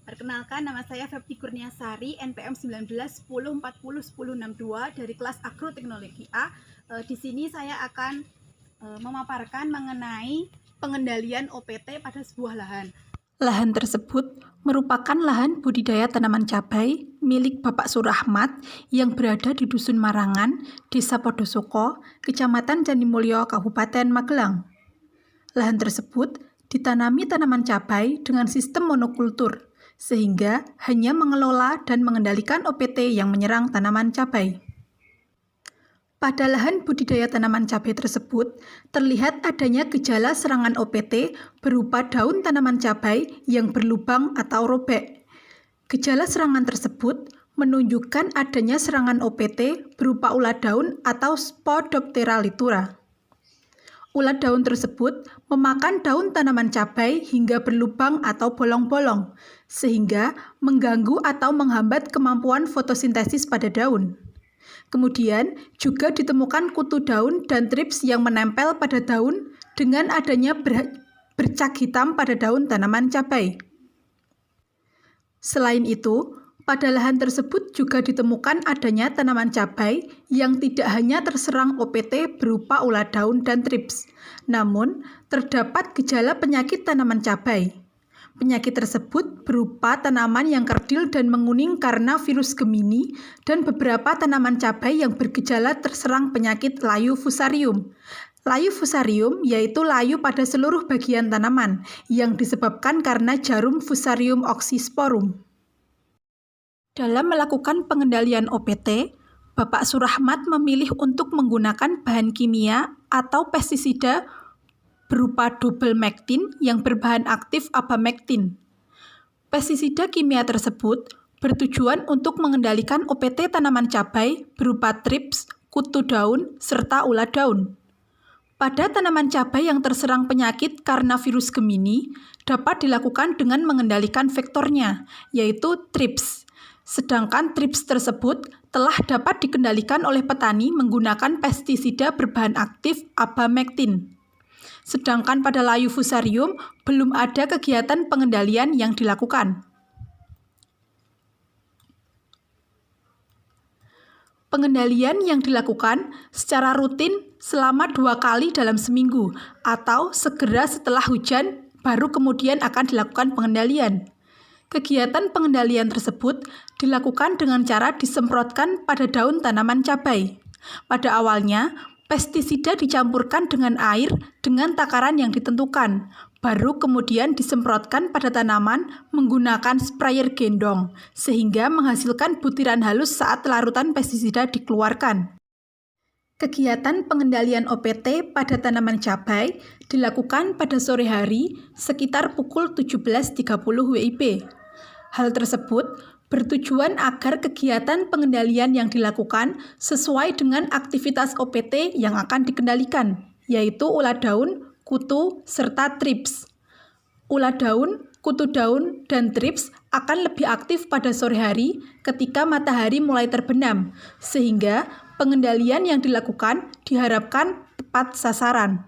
Perkenalkan, nama saya Febti Kurniasari, NPM 19 10 40 10 62 dari kelas Agroteknologi A. Di sini saya akan memaparkan mengenai pengendalian OPT pada sebuah lahan. Lahan tersebut merupakan lahan budidaya tanaman cabai milik Bapak Surahmat yang berada di Dusun Marangan, Desa Podosoko, Kecamatan Candimulyo, Kabupaten Magelang. Lahan tersebut ditanami tanaman cabai dengan sistem monokultur, sehingga hanya mengelola dan mengendalikan OPT yang menyerang tanaman cabai. Pada lahan budidaya tanaman cabai tersebut, terlihat adanya gejala serangan OPT berupa daun tanaman cabai yang berlubang atau robek. Gejala serangan tersebut menunjukkan adanya serangan OPT berupa ulat daun atau Spodoptera litura. Ulat daun tersebut memakan daun tanaman cabai hingga berlubang atau bolong-bolong, sehingga mengganggu atau menghambat kemampuan fotosintesis pada daun. Kemudian juga ditemukan kutu daun dan trips yang menempel pada daun dengan adanya bercak hitam pada daun tanaman cabai. Selain itu, pada lahan tersebut juga ditemukan adanya tanaman cabai yang tidak hanya terserang OPT berupa ulat daun dan trips, namun terdapat gejala penyakit tanaman cabai. Penyakit tersebut berupa tanaman yang kerdil dan menguning karena virus Gemini dan beberapa tanaman cabai yang bergejala terserang penyakit layu fusarium. Layu fusarium yaitu layu pada seluruh bagian tanaman yang disebabkan karena jarum Fusarium oxysporum. Dalam melakukan pengendalian OPT, Bapak Surahmat memilih untuk menggunakan bahan kimia atau pestisida berupa double-mectin yang berbahan aktif abamectin. Pestisida kimia tersebut bertujuan untuk mengendalikan OPT tanaman cabai berupa trips, kutu daun, serta ulat daun. Pada tanaman cabai yang terserang penyakit karena virus Gemini, dapat dilakukan dengan mengendalikan vektornya, yaitu trips. Sedangkan trips tersebut telah dapat dikendalikan oleh petani menggunakan pestisida berbahan aktif abamectin. Sedangkan pada layu fusarium belum ada kegiatan pengendalian yang dilakukan. Pengendalian yang dilakukan secara rutin selama 2 kali dalam seminggu atau segera setelah hujan baru kemudian akan dilakukan pengendalian. Kegiatan pengendalian tersebut dilakukan dengan cara disemprotkan pada daun tanaman cabai. Pada awalnya, pestisida dicampurkan dengan air dengan takaran yang ditentukan, baru kemudian disemprotkan pada tanaman menggunakan sprayer gendong, sehingga menghasilkan butiran halus saat larutan pestisida dikeluarkan. Kegiatan pengendalian OPT pada tanaman cabai dilakukan pada sore hari sekitar pukul 17.30 WIB. Hal tersebut bertujuan agar kegiatan pengendalian yang dilakukan sesuai dengan aktivitas OPT yang akan dikendalikan, yaitu ulat daun, kutu, serta trips. Ulat daun, kutu daun, dan trips akan lebih aktif pada sore hari ketika matahari mulai terbenam, sehingga pengendalian yang dilakukan diharapkan tepat sasaran.